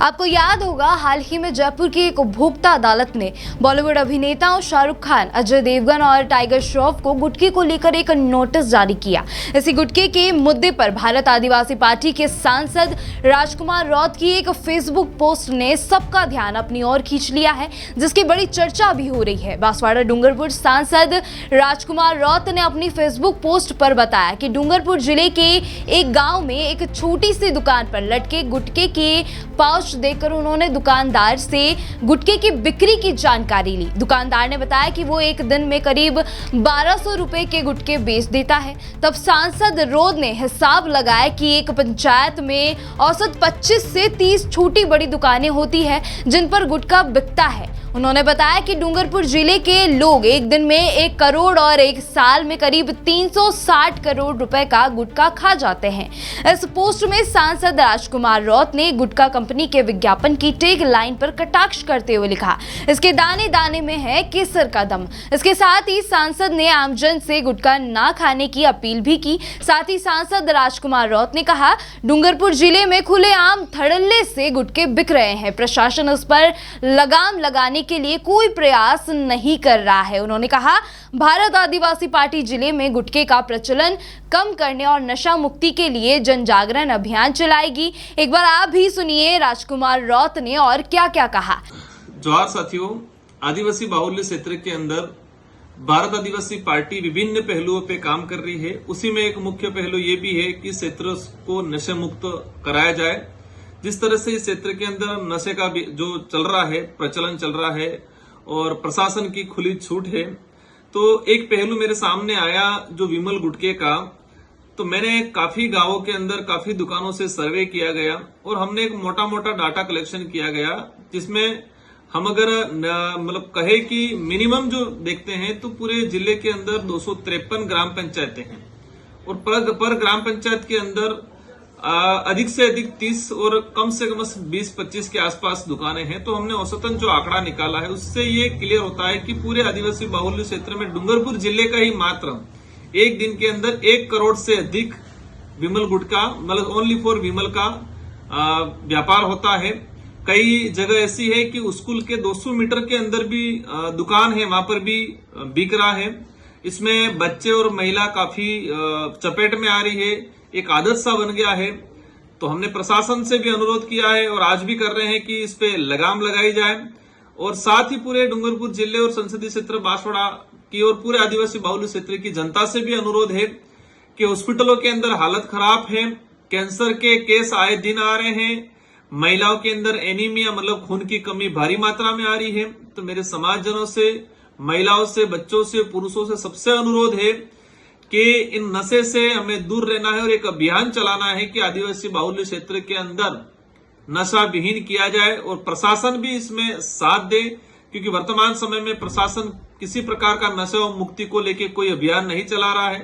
आपको याद होगा, हाल ही में जयपुर की एक उपभोक्ता अदालत ने बॉलीवुड अभिनेताओं शाहरुख खान, अजय देवगन और टाइगर श्रॉफ को गुटखे को लेकर एक नोटिस जारी किया। इसी गुटखे के मुद्दे पर भारत आदिवासी पार्टी के सांसद राजकुमार रौत की एक फेसबुक पोस्ट ने सबका ध्यान अपनी ओर खींच लिया है, जिसकी बड़ी चर्चा भी हो रही है। बांसवाड़ा डूंगरपुर सांसद राजकुमार रौत ने अपनी फेसबुक पोस्ट पर बताया कि डूंगरपुर जिले के एक गांव में एक छोटी सी दुकान पर लटके गुटखे के पाउच देकर उन्होंने दुकानदार से गुटखे की बिक्री की जानकारी ली। दुकानदार ने बताया कि वो एक दिन में करीब 1200 रुपए के गुटखे बेच देता है। तब सांसद रौत ने हिसाब लगाया कि एक पंचायत में औसत 25 से 30 छोटी बड़ी दुकानें होती है जिन पर गुटखा बिकता है। उन्होंने बताया कि डूंगरपुर जिले के लोग एक दिन में 1 करोड़ और एक साल में करीब 360 करोड़ रुपए का गुटखा खा जाते हैं। इस पोस्ट में सांसद राजकुमार रौत ने गुटखा कंपनी के विज्ञापन की टैग लाइन पर कटाक्ष करते हुए लिखा, इसके दाने दाने में है केसर का दम। इसके साथ ही सांसद ने आमजन से गुटखा ना खाने की अपील भी की। साथ ही सांसद राजकुमार रौत ने कहा, डूंगरपुर जिले में खुलेआम धड़ल्ले से गुटखे बिक रहे हैं, प्रशासन उस पर लगाम लगाने के लिए कोई प्रयास नहीं कर रहा है। उन्होंने कहा, भारत आदिवासी पार्टी जिले में गुटखे का प्रचलन कम करने और नशा मुक्ति के लिए जन जागरण अभियान चलाएगी। एक बार आप भी सुनिए राजकुमार रौत ने और क्या क्या कहा। जोहार साथियों, आदिवासी बाहुल्य क्षेत्र के अंदर भारत आदिवासी पार्टी विभिन्न पहलुओं पे काम कर रही है। उसी में एक मुख्य पहलू ये भी है कि क्षेत्र को नशे मुक्त कराया जाए। जिस तरह से इस क्षेत्र के अंदर नशे का जो चल रहा है, प्रचलन चल रहा है और प्रशासन की खुली छूट है, तो एक पहलू मेरे सामने आया जो विमल गुटखे का। तो मैंने काफी गांवों के अंदर काफी दुकानों से सर्वे किया गया और हमने एक मोटा मोटा डाटा कलेक्शन किया गया, जिसमें हम अगर मतलब कहे कि मिनिमम जो देखते हैं तो पूरे जिले के अंदर 253 ग्राम पंचायतें हैं और पर ग्राम पंचायत के अंदर अधिक से अधिक 30 और कम से कम 20-25 के आसपास दुकानें हैं। तो हमने औसतन जो आंकड़ा निकाला है उससे ये क्लियर होता है कि पूरे आदिवासी बाहुल्य क्षेत्र में डूंगरपुर जिले का ही मात्र एक दिन के अंदर 1 करोड़ से अधिक विमल गुटखा मतलब ओनली फॉर विमल का व्यापार होता है। कई जगह ऐसी है कि स्कूल के 200 मीटर के अंदर भी दुकान है, वहां पर भी बिक रहा है। इसमें बच्चे और महिला काफी चपेट में आ रही है, एक आदत सा बन गया है। तो हमने प्रशासन से भी अनुरोध किया है और आज भी कर रहे हैं कि इस पे लगाम लगाई जाए। और साथ ही पूरे डूंगरपुर जिले और संसदीय क्षेत्र बांसवाड़ा की और पूरे आदिवासी बाहुल्य क्षेत्र की जनता से भी अनुरोध है कि हॉस्पिटलों के अंदर हालत खराब है, कैंसर के केस आए दिन आ रहे हैं, महिलाओं के अंदर एनीमिया मतलब खून की कमी भारी मात्रा में आ रही है। तो मेरे समाजजनों से, महिलाओं से, बच्चों से, पुरुषों से सबसे अनुरोध है कि इन नशे से हमें दूर रहना है और एक अभियान चलाना है कि आदिवासी बाहुल्य क्षेत्र के अंदर नशा विहीन किया जाए और प्रशासन भी इसमें साथ दे, क्योंकि वर्तमान समय में प्रशासन किसी प्रकार का नशा मुक्ति को लेकर कोई अभियान नहीं चला रहा है।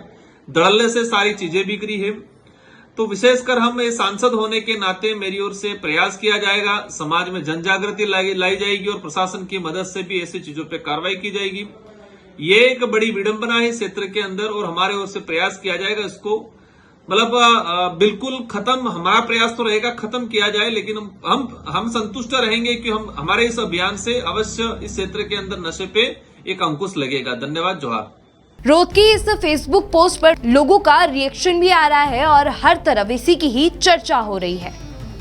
धड़ल्ले से सारी चीजें बिक रही है। तो विशेषकर हम सांसद होने के नाते मेरी ओर से प्रयास किया जाएगा, समाज में जन जागृति लाई जाएगी और प्रशासन की मदद से भी ऐसी चीजों पर कार्रवाई की जाएगी। ये एक बड़ी विडंबना है क्षेत्र के अंदर और हमारे ओर से प्रयास किया जाएगा इसको मतलब बिल्कुल खत्म। हमारा प्रयास तो रहेगा खत्म किया जाए, लेकिन हम संतुष्ट रहेंगे कि हमारे इस अभियान से अवश्य इस क्षेत्र के अंदर नशे पे एक अंकुश लगेगा। धन्यवाद। जोहार। रौत की इस फेसबुक पोस्ट पर लोगों का रिएक्शन भी आ रहा है और हर तरफ इसी की ही चर्चा हो रही है।